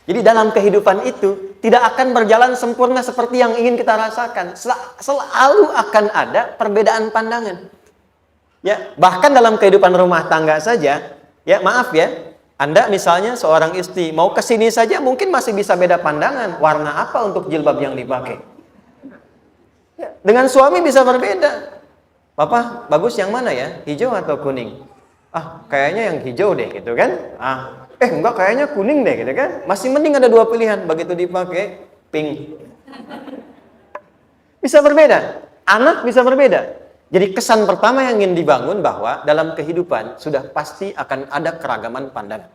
Jadi dalam kehidupan itu tidak akan berjalan sempurna seperti yang ingin kita rasakan. Selalu akan ada perbedaan pandangan. Ya, bahkan dalam kehidupan rumah tangga saja, ya maaf ya, Anda misalnya seorang istri mau ke sini saja mungkin masih bisa beda pandangan. Warna apa untuk jilbab yang dipakai? Ya, dengan suami bisa berbeda. Papa, bagus yang mana ya? Hijau atau kuning? Ah, kayaknya yang hijau deh gitu kan? Enggak, kayaknya kuning deh gitu kan? Masih mending ada dua pilihan. Begitu dipakai pink. Bisa berbeda. Anak bisa berbeda. Jadi kesan pertama yang ingin dibangun bahwa dalam kehidupan sudah pasti akan ada keragaman pandangan.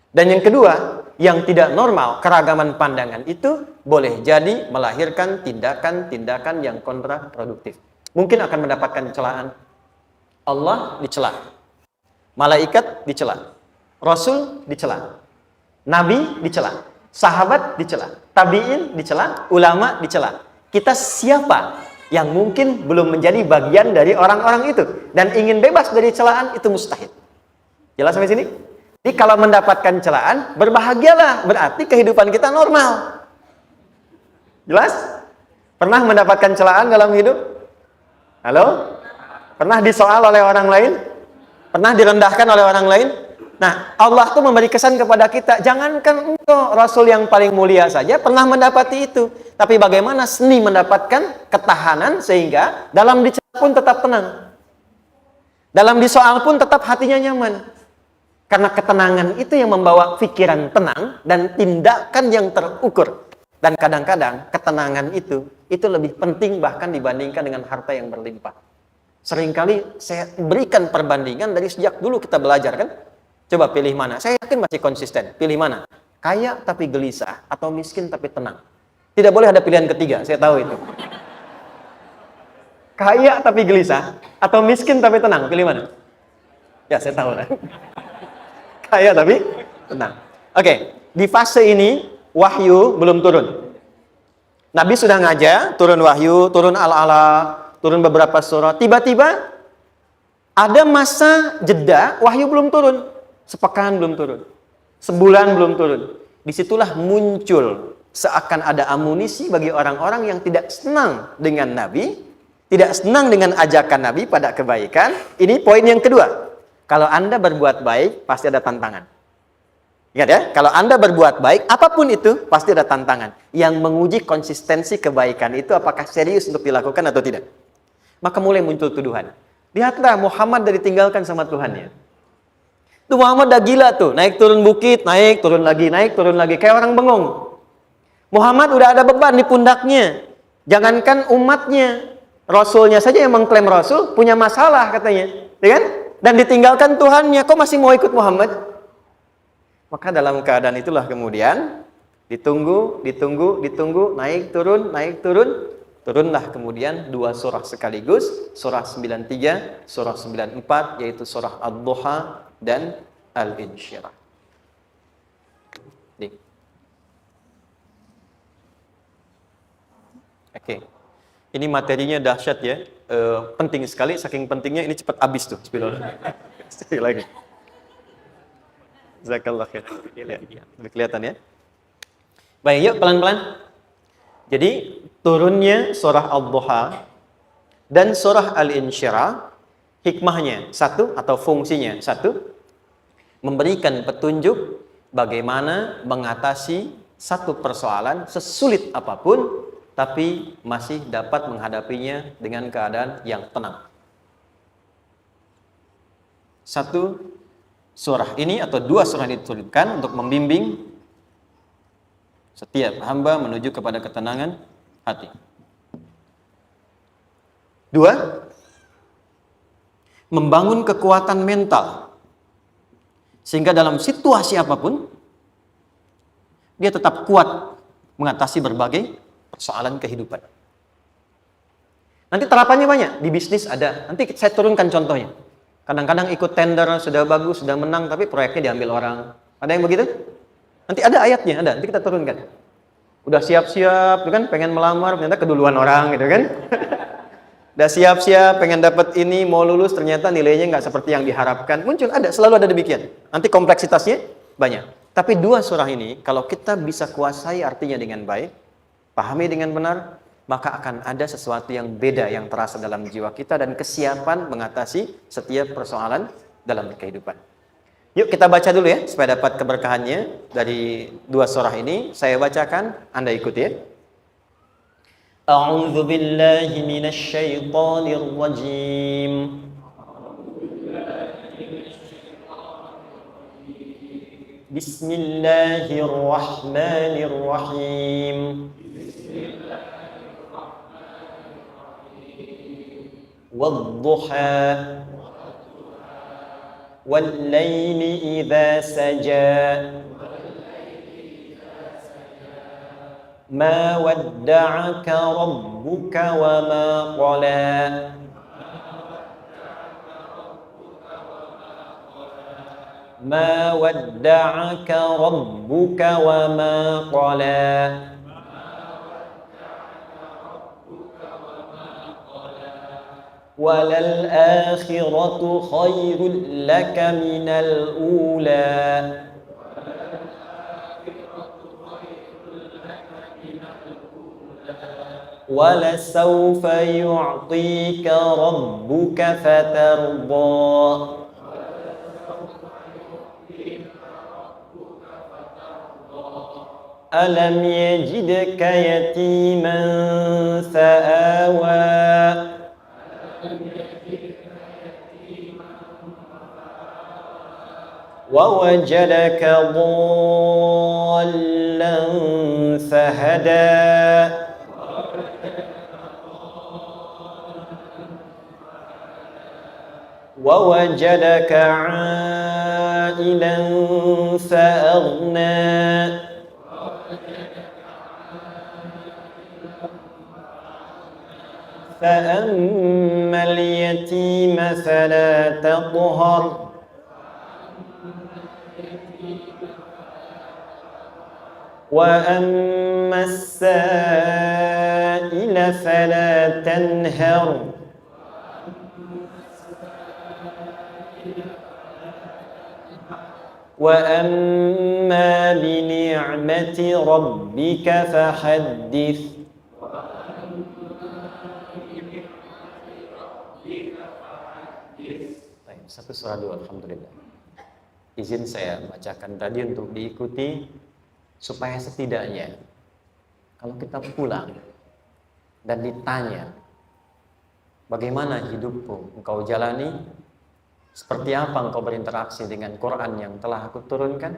Dan yang kedua, yang tidak normal, keragaman pandangan itu boleh jadi melahirkan tindakan-tindakan yang kontraproduktif. Mungkin akan mendapatkan celaan. Allah dicela. Malaikat dicela. Rasul dicela. Nabi dicela. Sahabat dicela. Tabi'in dicela. Ulama dicela. Kita siapa yang mungkin belum menjadi bagian dari orang-orang itu dan ingin bebas dari celaan, itu mustahil. Jelas sampai sini? Jadi kalau mendapatkan celaan, berbahagialah, berarti kehidupan kita normal. Jelas? Pernah mendapatkan celaan dalam hidup? Halo? Pernah disoal oleh orang lain? Pernah direndahkan oleh orang lain? Nah, Allah tuh memberi kesan kepada kita, jangankan engkau, Rasul yang paling mulia saja pernah mendapati itu. Tapi bagaimana seni mendapatkan ketahanan sehingga dalam dicela pun tetap tenang. Dalam disoal pun tetap hatinya nyaman. Karena ketenangan itu yang membawa pikiran tenang dan tindakan yang terukur. Dan kadang-kadang ketenangan itu lebih penting bahkan dibandingkan dengan harta yang berlimpah. Seringkali saya berikan perbandingan dari sejak dulu kita belajar kan. Coba pilih mana? Saya yakin masih konsisten. Pilih mana? Kaya tapi gelisah atau miskin tapi tenang. Tidak boleh ada pilihan ketiga, saya tahu itu. Kaya tapi gelisah atau miskin tapi tenang. Pilih mana? Ya, saya tahu lah. Kaya tapi tenang. Oke, di fase ini wahyu belum turun. Nabi sudah ngajar, turun wahyu, turun al-ala, turun beberapa surah. Tiba-tiba ada masa jeda, wahyu belum turun. Sepekan belum turun. Sebulan belum turun. Disitulah muncul seakan ada amunisi bagi orang-orang yang tidak senang dengan Nabi, tidak senang dengan ajakan Nabi pada kebaikan. Ini poin yang kedua. Kalau Anda berbuat baik, pasti ada tantangan. Ingat ya, kalau Anda berbuat baik, apapun itu, pasti ada tantangan. Yang menguji konsistensi kebaikan itu apakah serius untuk dilakukan atau tidak. Maka mulai muncul tuduhan. Lihatlah Muhammad dari tinggalkan sama Tuhannya. Tuh Muhammad dah gila tuh, naik turun bukit, naik turun lagi, kayak orang bengong. Muhammad udah ada beban di pundaknya. Jangankan umatnya, Rasulnya saja yang mengklaim Rasul punya masalah katanya, ya kan? Dan ditinggalkan Tuhannya, kok masih mau ikut Muhammad? Maka dalam keadaan itulah kemudian ditunggu, naik turun, turunlah kemudian dua surah sekaligus, surah 93, surah 94, yaitu surah Ad-Duha dan Al-Insyirah. Oke. Ini materinya dahsyat ya. Penting sekali, saking pentingnya ini cepat habis tuh. Sekali lagi. Jazakallah khair. Lebih kelihatan ya. Baik, yuk pelan-pelan. Jadi turunnya surah Ad-Duha dan surah Al-Insyirah, hikmahnya satu atau fungsinya satu, memberikan petunjuk bagaimana mengatasi satu persoalan sesulit apapun, tapi masih dapat menghadapinya dengan keadaan yang tenang. Satu surah ini atau dua surah ini diturunkan untuk membimbing setiap hamba menuju kepada ketenangan hati. Dua, membangun kekuatan mental sehingga dalam situasi apapun dia tetap kuat mengatasi berbagai persoalan kehidupan. Nanti terapannya banyak, di bisnis ada. Nanti saya turunkan contohnya. Kadang-kadang ikut tender, sudah bagus, sudah menang, tapi proyeknya diambil orang. Ada yang begitu? Nanti ada ayatnya, ada. Nanti kita turunkan. Udah siap-siap, kan? Pengen melamar, ternyata keduluan orang, gitu kan? Udah siap-siap, pengen dapat ini, mau lulus, ternyata nilainya nggak seperti yang diharapkan. Muncul, ada, selalu ada demikian. Nanti kompleksitasnya banyak. Tapi dua surah ini, kalau kita bisa kuasai artinya dengan baik, pahami dengan benar, maka akan ada sesuatu yang beda yang terasa dalam jiwa kita dan kesiapan mengatasi setiap persoalan dalam kehidupan. Yuk kita baca dulu ya, supaya dapat keberkahannya dari dua surah ini. Saya bacakan, Anda ikuti ya. A'udzu billahi minasy syaithanir rajim. Bismillahirrahmanirrahim. Wadduha wal-laili idza saja ma wadda'aka rabbuka wa ma qala ma wadda'aka rabbuka wa ma qala walal akhiratu khairul laka minal ula wala sawfa yu'tika rabbuka fatarda. Alam yajidka yatiman fa'awa wa wajadaka dhallan fahada wa wajadaka 'ailan fa'aghna فأما اليتيم فلا تقهر وأما السائل فلا تنهر وأما بنعمة ربك فحدث. Satu surah dua, alhamdulillah. Izin saya bacakan tadi untuk diikuti supaya setidaknya kalau kita pulang dan ditanya bagaimana hidupmu engkau jalani, seperti apa engkau berinteraksi dengan Quran yang telah aku turunkan,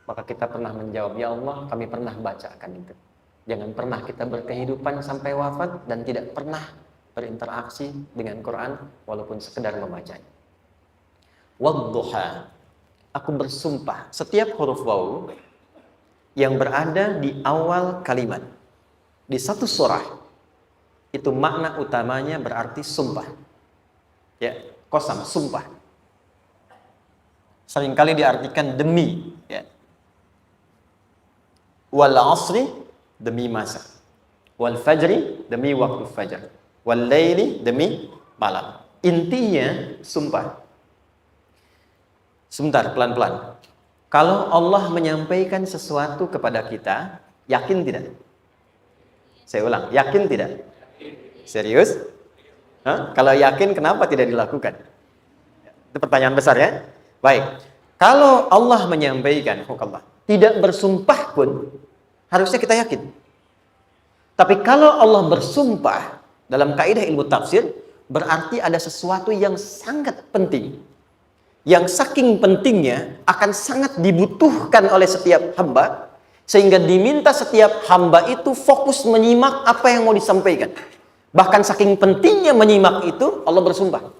maka kita pernah menjawab, ya Allah, kami pernah bacakan itu. Jangan pernah kita berkehidupan sampai wafat dan tidak pernah berinteraksi dengan Quran walaupun sekedar membacanya. Wadduha, aku bersumpah, setiap huruf waw yang berada di awal kalimat di satu surah itu makna utamanya berarti sumpah. Ya, qasam, sumpah. Seringkali diartikan demi, ya. Wal asri, demi masa. Wal fajri, demi waktu fajar. Wal laili, demi malam. Intinya sumpah. Sebentar, pelan-pelan. Kalau Allah menyampaikan sesuatu kepada kita, yakin tidak? Saya ulang, yakin tidak? Serius? Hah? Kalau yakin, kenapa tidak dilakukan? Itu pertanyaan besar ya. Baik, kalau Allah menyampaikan, tidak bersumpah pun, harusnya kita yakin. Tapi kalau Allah bersumpah, dalam kaidah ilmu tafsir, berarti ada sesuatu yang sangat penting. Yang saking pentingnya akan sangat dibutuhkan oleh setiap hamba, sehingga diminta setiap hamba itu fokus menyimak apa yang mau disampaikan. Bahkan saking pentingnya menyimak itu, Allah bersumpah.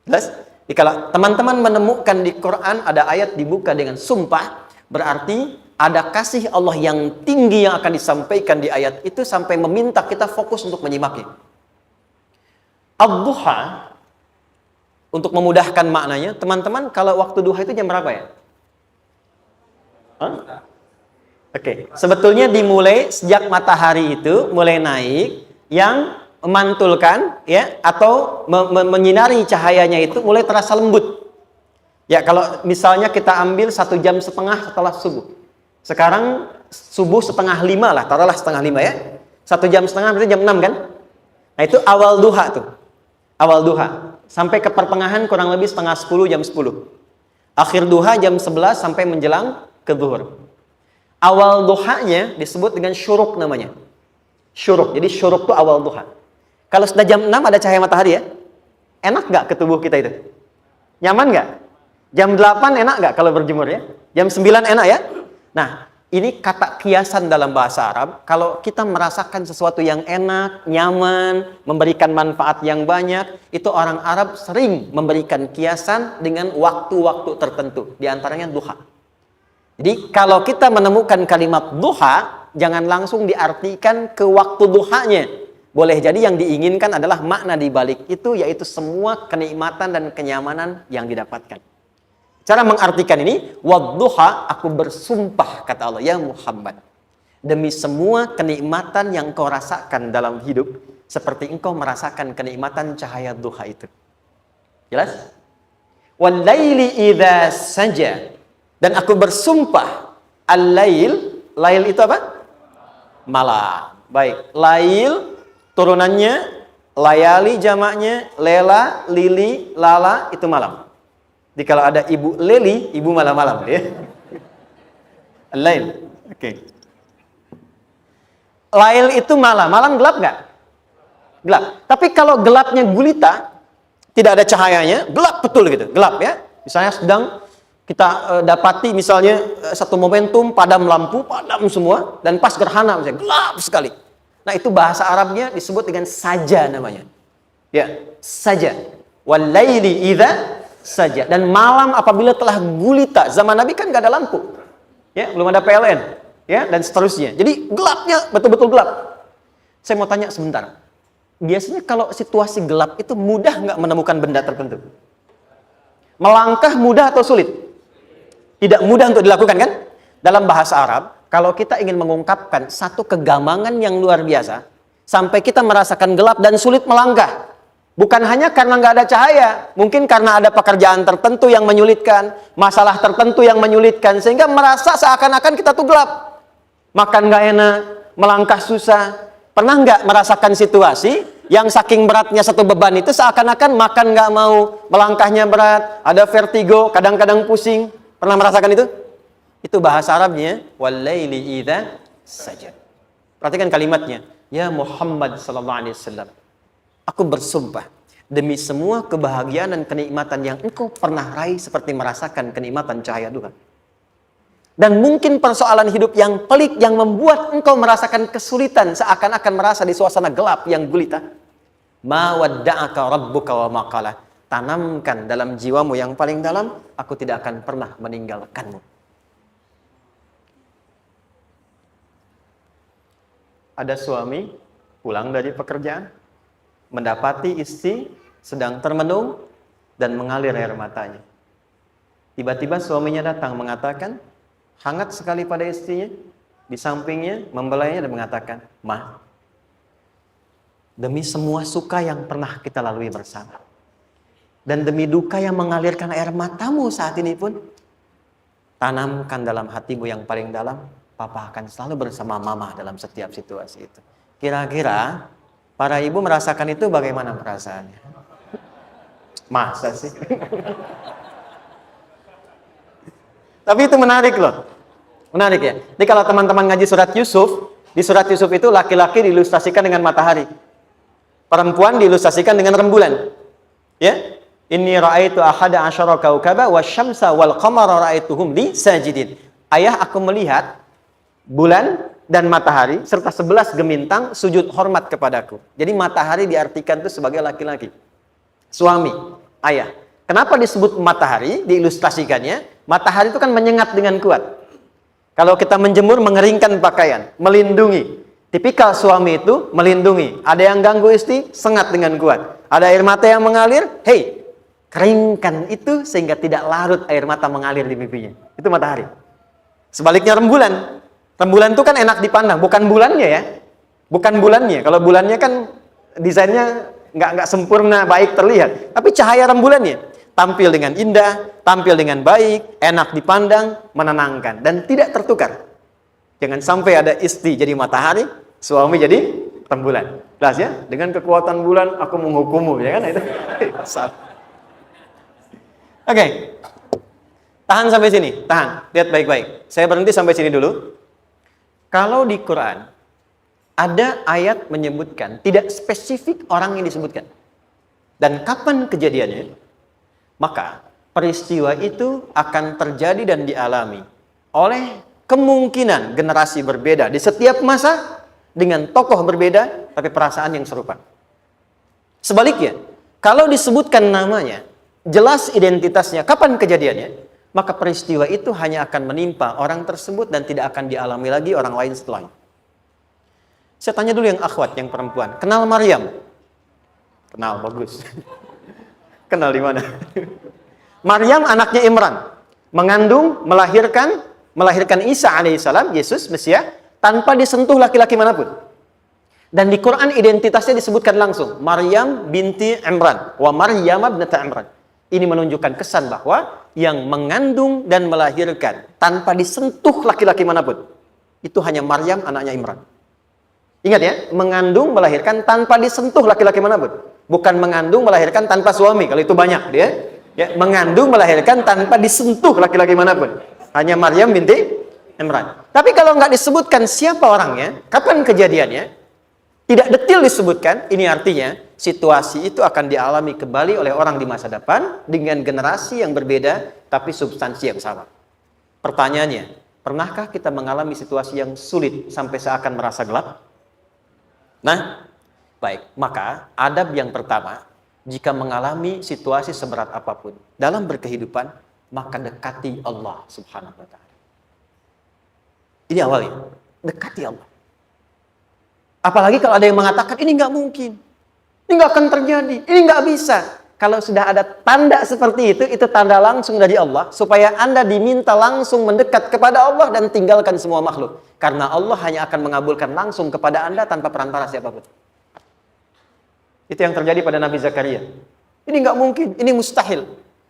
Jelas? Kalau teman-teman menemukan di Quran ada ayat dibuka dengan sumpah, berarti ada kasih Allah yang tinggi yang akan disampaikan di ayat itu sampai meminta kita fokus untuk menyimaknya. Ad-duha, untuk memudahkan maknanya, teman-teman, kalau waktu duha itu jam berapa ya? Oke, sebetulnya dimulai sejak matahari itu mulai naik, yang memantulkan, ya, atau menyinari cahayanya itu mulai terasa lembut. Ya, kalau misalnya kita ambil 1,5 jam setelah subuh. Sekarang subuh 4:30 lah, taruhlah 4:30 ya. 1,5 jam berarti jam 6 kan? Nah, itu awal duha tuh. Awal duha. Sampai ke pertengahan kurang lebih 9:30, jam 10. Akhir duha jam 11 sampai menjelang ke zuhur. Awal duhanya disebut dengan syuruk namanya. Syuruk. Jadi syuruk tuh awal duha. Kalau sudah jam 6 ada cahaya matahari ya. Enak nggak ke tubuh kita itu? Nyaman nggak? Jam 8 enak nggak kalau berjemur ya? Jam 9 enak ya? Nah, ini kata kiasan dalam bahasa Arab. Kalau kita merasakan sesuatu yang enak, nyaman, memberikan manfaat yang banyak, itu orang Arab sering memberikan kiasan dengan waktu-waktu tertentu. Di antaranya duha. Jadi kalau kita menemukan kalimat duha, jangan langsung diartikan ke waktu duhanya. Boleh jadi yang diinginkan adalah makna di balik itu, yaitu semua kenikmatan dan kenyamanan yang didapatkan. Cara mengartikan ini, wadduha, aku bersumpah, kata Allah, ya Muhammad, demi semua kenikmatan yang kau rasakan dalam hidup, seperti engkau merasakan kenikmatan cahaya duha itu. Jelas? Wal-laili idza saja, dan aku bersumpah, al-lail, lail itu apa? Malam. Baik, lail turunannya, layali jamaknya, lela, lili, lala, itu malam. Jadi kalau ada ibu leli, ibu malam-malam ya. Lail. Oke. Lail itu malam. Malam gelap nggak? Gelap. Tapi kalau gelapnya gulita, tidak ada cahayanya, gelap betul gitu. Gelap ya. Misalnya sedang kita dapati misalnya satu momentum padam lampu, padam semua, dan pas gerhana misalnya gelap sekali. Nah, itu bahasa Arabnya disebut dengan saja namanya. Ya, saja. Wal laili idza saja. Dan malam apabila telah gulita, zaman Nabi kan gak ada lampu ya, belum ada PLN ya, dan seterusnya, jadi gelapnya betul-betul gelap. Saya mau tanya sebentar, biasanya kalau situasi gelap itu mudah nggak menemukan benda tertentu? Melangkah mudah atau sulit? Tidak mudah untuk dilakukan kan? Dalam bahasa Arab, kalau kita ingin mengungkapkan satu kegamangan yang luar biasa sampai kita merasakan gelap dan sulit melangkah, bukan hanya karena nggak ada cahaya, mungkin karena ada pekerjaan tertentu yang menyulitkan, masalah tertentu yang menyulitkan, sehingga merasa seakan-akan kita tuh gelap. Makan nggak enak, melangkah susah. Pernah nggak merasakan situasi yang saking beratnya satu beban itu seakan-akan makan nggak mau, melangkahnya berat, ada vertigo, kadang-kadang pusing. Pernah merasakan itu? Itu bahasa Arabnya, wal-laili idza saja. Perhatikan kalimatnya, ya Muhammad sallallahu alaihi wasallam. Aku bersumpah demi semua kebahagiaan dan kenikmatan yang engkau pernah raih seperti merasakan kenikmatan cahaya duha. Dan mungkin persoalan hidup yang pelik yang membuat engkau merasakan kesulitan seakan-akan merasa di suasana gelap yang gulita. Ma wadda'aka rabbuka wa ma qala. Tanamkan dalam jiwamu yang paling dalam, aku tidak akan pernah meninggalkanmu. Ada suami pulang dari pekerjaan, mendapati istri sedang termenung dan mengalir air matanya. Tiba-tiba suaminya datang mengatakan, hangat sekali pada istrinya, di sampingnya, membelainya dan mengatakan, "Ma, demi semua suka yang pernah kita lalui bersama, dan demi duka yang mengalirkan air matamu saat ini pun, tanamkan dalam hatimu yang paling dalam, Papa akan selalu bersama Mama dalam setiap situasi itu." Kira-kira para ibu merasakan itu bagaimana perasaannya? Masa sih? Tapi itu menarik loh. Menarik ya. Jadi kalau teman-teman ngaji surat Yusuf, di surat Yusuf itu laki-laki diilustrasikan dengan matahari. Perempuan diilustrasikan dengan rembulan. Ya. Inni ra'aitu ahada asyara kaukaba wasyamsa wal qamara ra'aituhum li sajidin. Ayah, aku melihat bulan dan matahari serta 11 gemintang sujud hormat kepadaku. Jadi matahari diartikan itu sebagai laki-laki. Suami, ayah. Kenapa disebut matahari? Diilustrasikannya, matahari itu kan menyengat dengan kuat. Kalau kita menjemur, mengeringkan pakaian, melindungi. Tipikal suami itu melindungi. Ada yang ganggu istri, sengat dengan kuat. Ada air mata yang mengalir, hey, keringkan itu sehingga tidak larut air mata mengalir di pipinya. Itu matahari. Sebaliknya rembulan. Rembulan itu kan enak dipandang, bukan bulannya ya. Bukan bulannya. Kalau bulannya kan desainnya nggak sempurna, baik terlihat. Tapi cahaya rembulannya. tampil dengan indah, tampil dengan baik, enak dipandang, menenangkan, dan tidak tertukar. Jangan sampai ada istri jadi matahari, suami jadi rembulan. Jelas ya? Dengan kekuatan bulan aku menghukummu, ya kan? Itu. Oke. Tahan sampai sini, tahan. Lihat baik-baik. Saya berhenti sampai sini dulu. Kalau di Quran ada ayat menyebutkan, tidak spesifik orang yang disebutkan. Dan kapan kejadiannya? Maka peristiwa itu akan terjadi dan dialami oleh kemungkinan generasi berbeda di setiap masa dengan tokoh berbeda tapi perasaan yang serupa. Sebaliknya, kalau disebutkan namanya, jelas identitasnya, kapan kejadiannya, maka peristiwa itu hanya akan menimpa orang tersebut dan tidak akan dialami lagi orang lain setelahnya. Saya tanya dulu yang akhwat, yang perempuan, kenal Maryam? Kenal, bagus. Kenal di mana? Maryam anaknya Imran, mengandung, melahirkan Isa alaihissalam, Yesus, Mesias, tanpa disentuh laki-laki manapun. Dan di Quran identitasnya disebutkan langsung, Maryam binti Imran, wa Maryam ibnata Imran. Ini menunjukkan kesan bahwa yang mengandung dan melahirkan tanpa disentuh laki-laki manapun, itu hanya Maryam anaknya Imran. Ingat ya, mengandung, melahirkan tanpa disentuh laki-laki manapun. Bukan mengandung, melahirkan tanpa suami, kalau itu banyak dia. Ya, mengandung, melahirkan tanpa disentuh laki-laki manapun. Hanya Maryam binti Imran. Tapi kalau nggak disebutkan siapa orangnya, kapan kejadiannya, tidak detail disebutkan, ini artinya situasi itu akan dialami kembali oleh orang di masa depan dengan generasi yang berbeda, tapi substansi yang sama. Pertanyaannya, pernahkah kita mengalami situasi yang sulit sampai seakan merasa gelap? Nah, baik, maka adab yang pertama, jika mengalami situasi seberat apapun dalam berkehidupan, maka dekati Allah Subhanahu wa ta'ala. Ini awalnya, dekati Allah. Apalagi kalau ada yang mengatakan, ini nggak mungkin, ini nggak akan terjadi, ini nggak bisa. Kalau sudah ada tanda seperti itu tanda langsung dari Allah, supaya Anda diminta langsung mendekat kepada Allah dan tinggalkan semua makhluk. Karena Allah hanya akan mengabulkan langsung kepada Anda tanpa perantara siapapun. Itu yang terjadi pada Nabi Zakaria. Ini nggak mungkin, ini mustahil.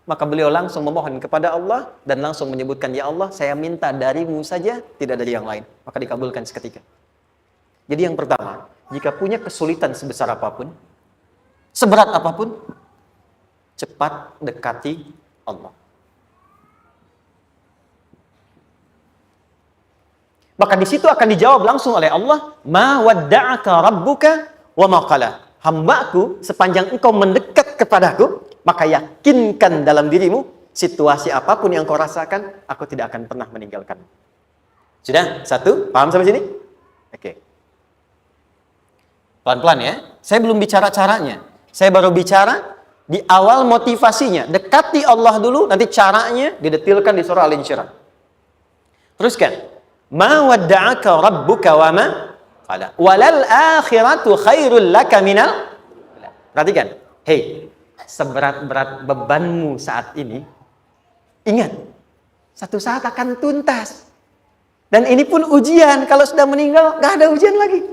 Maka beliau langsung memohon kepada Allah dan langsung menyebutkan, ya Allah, saya minta darimu saja, tidak dari yang lain. Maka dikabulkan seketika. Jadi yang pertama, jika punya kesulitan sebesar apapun, seberat apapun, cepat dekati Allah. Maka di situ akan dijawab langsung oleh Allah, ma wadda'aka rabbuka wa ma qala. Hambaku, sepanjang engkau mendekat kepadaku, maka yakinkan dalam dirimu, situasi apapun yang kau rasakan, aku tidak akan pernah meninggalkanmu. Sudah? Satu? Paham sampai sini? Oke. Pelan-pelan ya. Saya belum bicara caranya. Saya baru bicara di awal motivasinya. Dekati Allah dulu, nanti caranya didetilkan di surah Al-Insyirah. Teruskan. Ma wadda'aka rabbuka wa ma qala. Walal akhiratu khairul laka minal. Perhatikan. Hei, seberat-berat bebanmu saat ini, ingat, satu saat akan tuntas. Dan ini pun ujian. Kalau sudah meninggal, gak ada ujian lagi.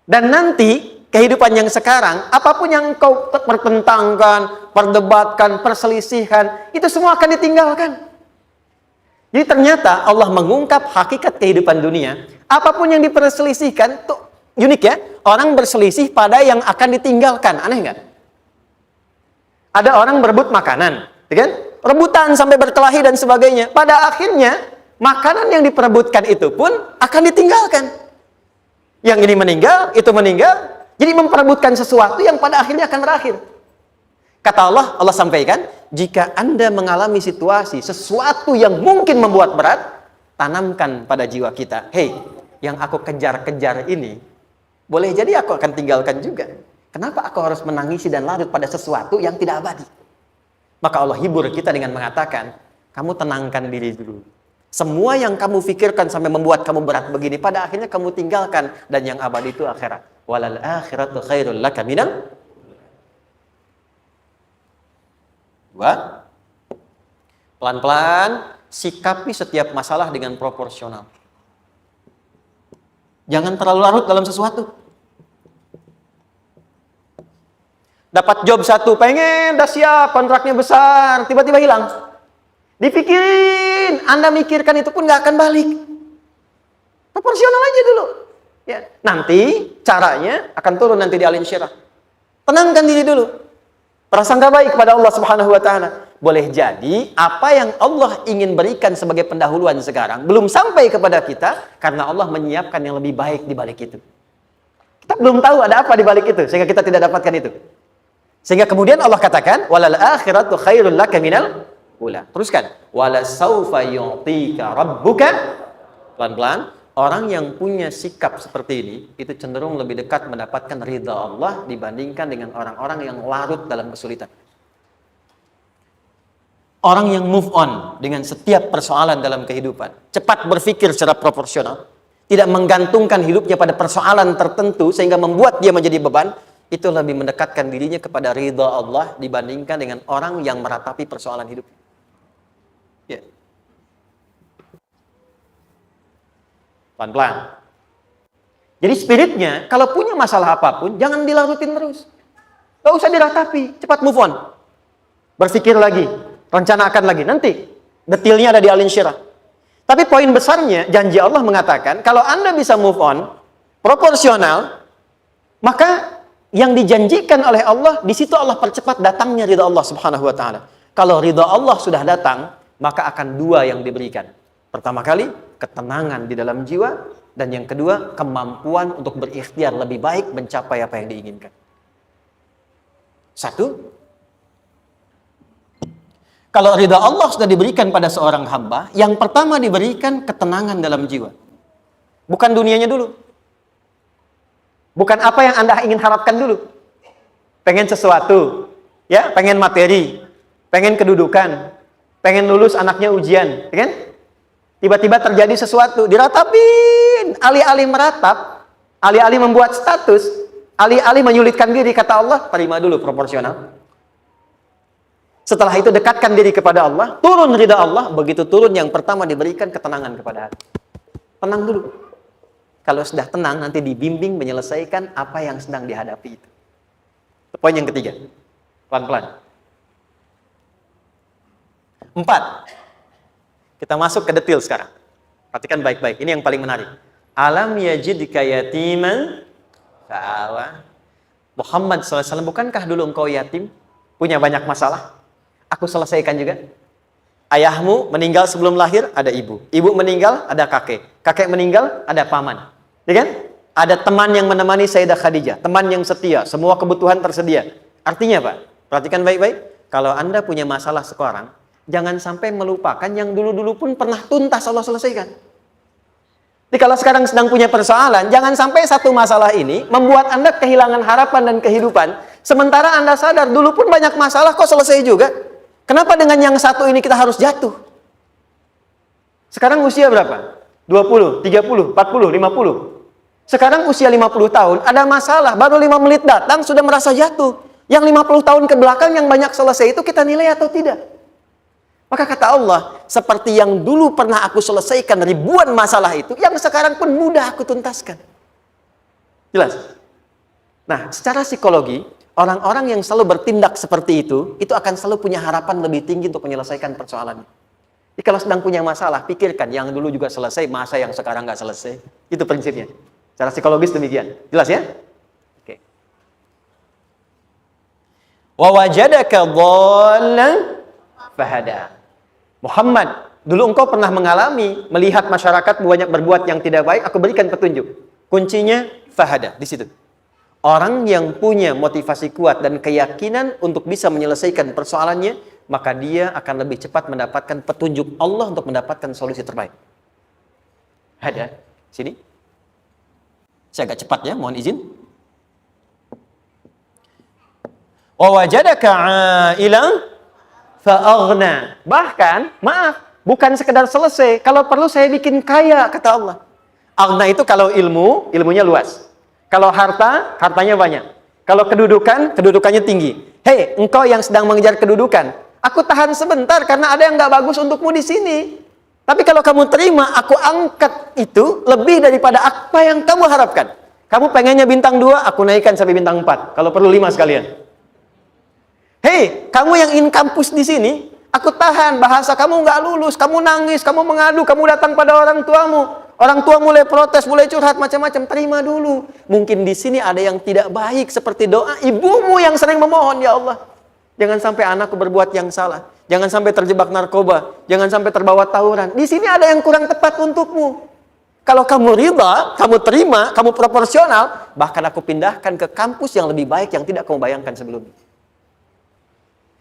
Dan nanti kehidupan yang sekarang, apapun yang kau pertentangkan, perdebatkan, perselisihkan, itu semua akan ditinggalkan. Jadi ternyata Allah mengungkap hakikat kehidupan dunia. Apapun yang diperselisihkan, tuh unik ya. Orang berselisih pada yang akan ditinggalkan. Aneh nggak? Ada orang berebut makanan, ya kan? Rebutan sampai berkelahi dan sebagainya. Pada akhirnya, makanan yang diperebutkan itu pun akan ditinggalkan. Yang ini meninggal, itu meninggal. Jadi memperebutkan sesuatu yang pada akhirnya akan berakhir. Kata Allah, Allah sampaikan, jika Anda mengalami situasi, sesuatu yang mungkin membuat berat, tanamkan pada jiwa kita, hei, yang aku kejar-kejar ini, boleh jadi aku akan tinggalkan juga. Kenapa aku harus menangisi dan larut pada sesuatu yang tidak abadi? Maka Allah hibur kita dengan mengatakan, kamu tenangkan diri dulu. Semua yang kamu pikirkan sampai membuat kamu berat begini, pada akhirnya kamu tinggalkan. Dan yang abadi itu akhirat. Walal akhiratu khairul laka minal. Dua, pelan-pelan sikapi setiap masalah dengan proporsional. Jangan terlalu larut dalam sesuatu. Dapat job satu, pengen, dah siap, kontraknya besar, tiba-tiba hilang. Dipikirin, Anda mikirkan itu pun nggak akan balik. Proporsional aja dulu. Ya, nanti caranya akan turun nanti di alim syirah. Tenangkan diri dulu. Prasangka baik kepada Allah Subhanahu wa taala. Boleh jadi apa yang Allah ingin berikan sebagai pendahuluan sekarang belum sampai kepada kita karena Allah menyiapkan yang lebih baik di balik itu. Kita belum tahu ada apa di balik itu sehingga kita tidak dapatkan itu. Sehingga kemudian Allah katakan walal akhiratu khairul laka minal ula. Teruskan. Wala saufa yu'tika rabbuka. Pelan-pelan. Orang yang punya sikap seperti ini, itu cenderung lebih dekat mendapatkan ridha Allah dibandingkan dengan orang-orang yang larut dalam kesulitan. Orang yang move on dengan setiap persoalan dalam kehidupan, cepat berpikir secara proporsional, tidak menggantungkan hidupnya pada persoalan tertentu sehingga membuat dia menjadi beban, itu lebih mendekatkan dirinya kepada ridha Allah dibandingkan dengan orang yang meratapi persoalan hidup. Ya. Pelan-pelan. Jadi spiritnya, kalau punya masalah apapun, jangan dilarutin terus. Gak usah diratapi, cepat move on. Berpikir lagi, rencanakan lagi. Nanti, detailnya ada di Al Insyirah. Tapi poin besarnya, janji Allah mengatakan, kalau Anda bisa move on, proporsional, maka yang dijanjikan oleh Allah, di situ Allah percepat datangnya ridha Allah Subhanahu wa taala. Kalau ridha Allah sudah datang, maka akan dua yang diberikan. Pertama kali, ketenangan di dalam jiwa, dan yang kedua, kemampuan untuk berikhtiar lebih baik mencapai apa yang diinginkan. Satu, kalau ridha Allah sudah diberikan pada seorang hamba, yang pertama diberikan ketenangan dalam jiwa. Bukan dunianya dulu. Bukan apa yang Anda ingin harapkan dulu. Pengen sesuatu, ya, pengen materi, pengen kedudukan, pengen lulus anaknya ujian, ya kan? Tiba-tiba terjadi sesuatu, diratapin, alih-alih meratap, alih-alih membuat status, alih-alih menyulitkan diri, kata Allah, terima dulu proporsional. Setelah itu dekatkan diri kepada Allah, turun ridha Allah, begitu turun yang pertama diberikan ketenangan kepada hati. Tenang dulu. Kalau sudah tenang, nanti dibimbing menyelesaikan apa yang sedang dihadapi itu. Poin yang ketiga, pelan-pelan. 4. Kita masuk ke detail sekarang. Perhatikan baik-baik. Ini yang paling menarik. Alam yajidka yatiman fa'awa. Muhammad SAW, bukankah dulu engkau yatim? Punya banyak masalah? Aku selesaikan juga. Ayahmu meninggal sebelum lahir, ada ibu. Ibu meninggal, ada kakek. Kakek meninggal, ada paman. Ya kan? Ada teman yang menemani Sayyidah Khadijah. Teman yang setia. Semua kebutuhan tersedia. Artinya apa? Perhatikan baik-baik. Kalau Anda punya masalah sekarang, jangan sampai melupakan yang dulu-dulu pun pernah tuntas Allah selesaikan. Jadi kalau sekarang sedang punya persoalan, jangan sampai satu masalah ini membuat Anda kehilangan harapan dan kehidupan. Sementara Anda sadar, dulu pun banyak masalah kok selesai juga. Kenapa dengan yang satu ini kita harus jatuh? Sekarang usia berapa? 20, 30, 40, 50. Sekarang usia 50 tahun, ada masalah, baru 5 menit datang sudah merasa jatuh. Yang 50 tahun ke belakang yang banyak selesai itu kita nilai atau tidak? Maka kata Allah, seperti yang dulu pernah aku selesaikan ribuan masalah itu, yang sekarang pun mudah aku tuntaskan. Jelas? Nah, secara psikologi, orang-orang yang selalu bertindak seperti itu akan selalu punya harapan lebih tinggi untuk menyelesaikan persoalannya. Jadi kalau sedang punya masalah, pikirkan yang dulu juga selesai, masa yang sekarang nggak selesai. Itu prinsipnya. Secara psikologis demikian. Jelas ya? Oke. Wa wajadaka dhallan fahada. Muhammad, dulu engkau pernah mengalami melihat masyarakat banyak berbuat yang tidak baik, aku berikan petunjuk. Kuncinya fahada di situ. Orang yang punya motivasi kuat dan keyakinan untuk bisa menyelesaikan persoalannya, maka dia akan lebih cepat mendapatkan petunjuk Allah untuk mendapatkan solusi terbaik. Ada sini. Saya agak cepat ya, mohon izin. Wa wajadaka 'ailan fa'aghna. Bahkan, maaf, bukan sekedar selesai. Kalau perlu saya bikin kaya, kata Allah. Aghna itu kalau ilmu, ilmunya luas. Kalau harta, hartanya banyak. Kalau kedudukan, kedudukannya tinggi. Hei, engkau yang sedang mengejar kedudukan, aku tahan sebentar karena ada yang nggak bagus untukmu di sini. Tapi kalau kamu terima, aku angkat itu lebih daripada apa yang kamu harapkan. Kamu pengennya bintang 2, aku naikkan sampai bintang 4. Kalau perlu 5 sekalian. Hei, kamu yang ingin kampus di sini, aku tahan, bahasa kamu nggak lulus, kamu nangis, kamu mengadu, kamu datang pada orang tuamu. Orang tua mulai protes, mulai curhat, macam-macam. Terima dulu. Mungkin di sini ada yang tidak baik, seperti doa ibumu yang sering memohon, ya Allah, jangan sampai anakku berbuat yang salah. Jangan sampai terjebak narkoba. Jangan sampai terbawa tawuran. Di sini ada yang kurang tepat untukmu. Kalau kamu ridha, kamu terima, kamu proporsional, bahkan aku pindahkan ke kampus yang lebih baik yang tidak kamu bayangkan sebelumnya.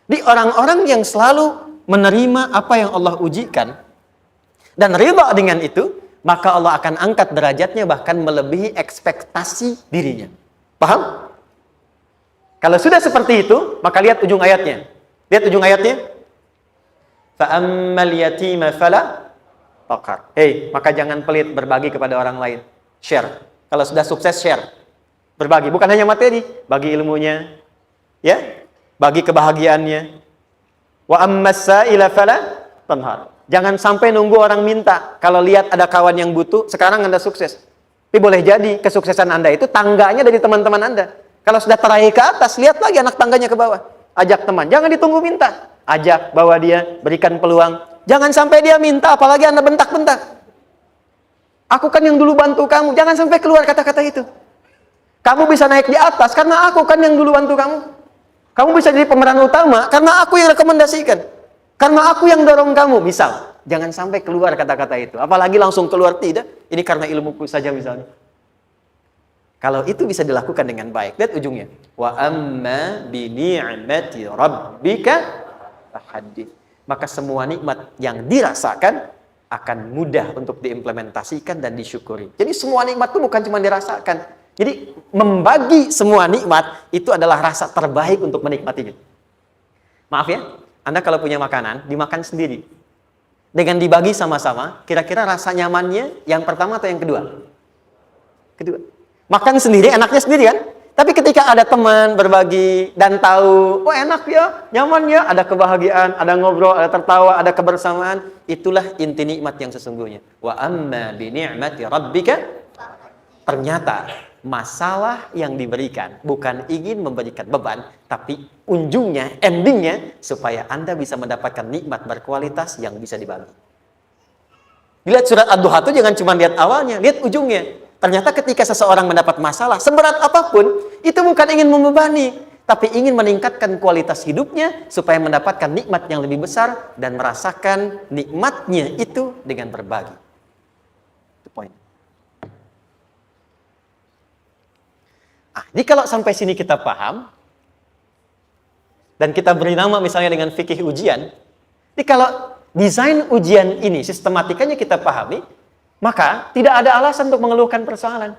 Di orang-orang yang selalu menerima apa yang Allah ujikan dan ridha dengan itu, maka Allah akan angkat derajatnya bahkan melebihi ekspektasi dirinya. Paham? Kalau sudah seperti itu, maka lihat ujung ayatnya. Lihat ujung ayatnya. Fa'ammal yatima fala taqhar. Hei, maka jangan pelit berbagi kepada orang lain. Share. Kalau sudah sukses, share. Berbagi. Bukan hanya materi. Bagi ilmunya. Ya. Bagi kebahagiaannya. Wa ammas sa'ila fala tanhar. Jangan sampai nunggu orang minta. Kalau lihat ada kawan yang butuh, sekarang Anda sukses. Tapi boleh jadi kesuksesan Anda itu tangganya dari teman-teman Anda. Kalau sudah teraih ke atas, lihat lagi anak tangganya ke bawah. Ajak teman. Jangan ditunggu minta. Ajak, bawa dia, berikan peluang. Jangan sampai dia minta, apalagi Anda bentak-bentak. Aku kan yang dulu bantu kamu. Jangan sampai keluar kata-kata itu. Kamu bisa naik di atas karena aku kan yang dulu bantu kamu. Kamu bisa jadi pemeran utama karena aku yang rekomendasikan. Karena aku yang dorong kamu, misal. Jangan sampai keluar kata-kata itu. Apalagi langsung keluar, tidak. Ini karena ilmuku saja misalnya. Kalau itu bisa dilakukan dengan baik. Lihat ujungnya. Wa amma bi ni'mati rabbika fahaddits. Maka semua nikmat yang dirasakan akan mudah untuk diimplementasikan dan disyukuri. Jadi semua nikmat itu bukan cuma dirasakan. Jadi membagi semua nikmat itu adalah rasa terbaik untuk menikmatinya. Maaf ya. Anda kalau punya makanan, dimakan sendiri. Dengan dibagi sama-sama, kira-kira rasa nyamannya yang pertama atau yang kedua? Kedua. Makan sendiri, enaknya sendiri kan? Tapi ketika ada teman berbagi dan tahu, oh enak ya, nyaman ya, ada kebahagiaan, ada ngobrol, ada tertawa, ada kebersamaan, itulah inti nikmat yang sesungguhnya. Wa amma bi ni'mati rabbika. Ternyata masalah yang diberikan bukan ingin memberikan beban, tapi ujungnya, endingnya, supaya Anda bisa mendapatkan nikmat berkualitas yang bisa dibagi. Lihat surat Ad-Duha itu jangan cuma lihat awalnya, lihat ujungnya. Ternyata ketika seseorang mendapat masalah, seberat apapun, itu bukan ingin membebani, tapi ingin meningkatkan kualitas hidupnya, supaya mendapatkan nikmat yang lebih besar, dan merasakan nikmatnya itu dengan berbagi. Itu poin. Jadi kalau sampai sini kita paham, dan kita beri nama misalnya dengan fikih ujian, jadi kalau desain ujian ini sistematikanya kita pahami, maka tidak ada alasan untuk mengeluhkan persoalan.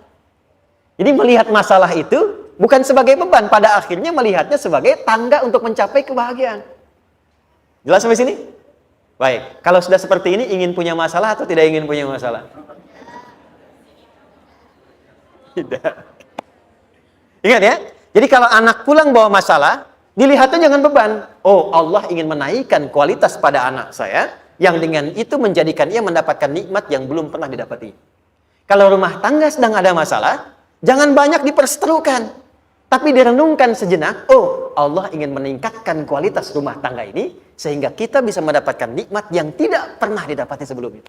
Jadi melihat masalah itu bukan sebagai beban, pada akhirnya melihatnya sebagai tangga untuk mencapai kebahagiaan. Jelas sampai sini? Baik, kalau sudah seperti ini, ingin punya masalah atau tidak ingin punya masalah? Tidak. Ingat ya, jadi kalau anak pulang bawa masalah, dilihatnya jangan beban. Oh, Allah ingin menaikkan kualitas pada anak saya, yang dengan itu menjadikan ia mendapatkan nikmat yang belum pernah didapati. Kalau rumah tangga sedang ada masalah, jangan banyak diperseterukan, tapi direnungkan sejenak. Oh, Allah ingin meningkatkan kualitas rumah tangga ini, sehingga kita bisa mendapatkan nikmat yang tidak pernah didapati sebelumnya.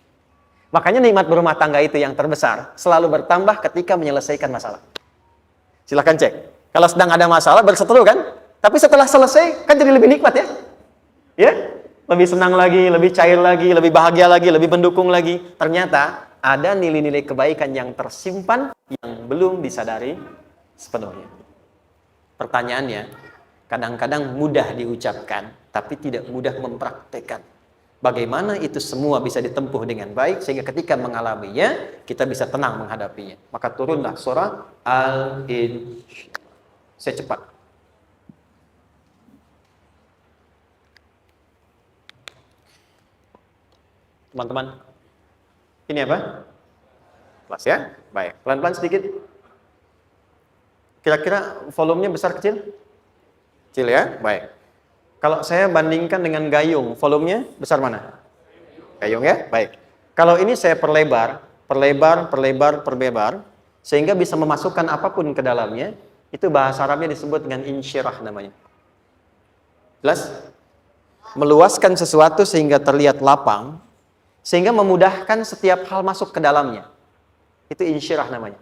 Makanya nikmat berumah tangga itu yang terbesar, selalu bertambah ketika menyelesaikan masalah. Silahkan cek. Kalau sedang ada masalah, berseteru kan? Tapi setelah selesai, kan jadi lebih nikmat ya? Ya? Lebih senang lagi, lebih cair lagi, lebih bahagia lagi, lebih mendukung lagi. Ternyata ada nilai-nilai kebaikan yang tersimpan yang belum disadari sepenuhnya. Pertanyaannya, kadang-kadang mudah diucapkan, tapi tidak mudah mempraktekkan. Bagaimana itu semua bisa ditempuh dengan baik, sehingga ketika mengalaminya, kita bisa tenang menghadapinya. Maka turunlah surah Al-Insyirah. Saya cepat. Teman-teman, ini apa? Kelas ya? Baik, pelan-pelan sedikit. Kira-kira volumenya besar kecil? Kecil ya? Baik. Kalau saya bandingkan dengan gayung, volumenya besar mana? Gayung ya? Baik. Kalau ini saya perlebar, sehingga bisa memasukkan apapun ke dalamnya, itu bahasa Arabnya disebut dengan insyirah namanya. Jelas? Meluaskan sesuatu sehingga terlihat lapang, sehingga memudahkan setiap hal masuk ke dalamnya. Itu insyirah namanya.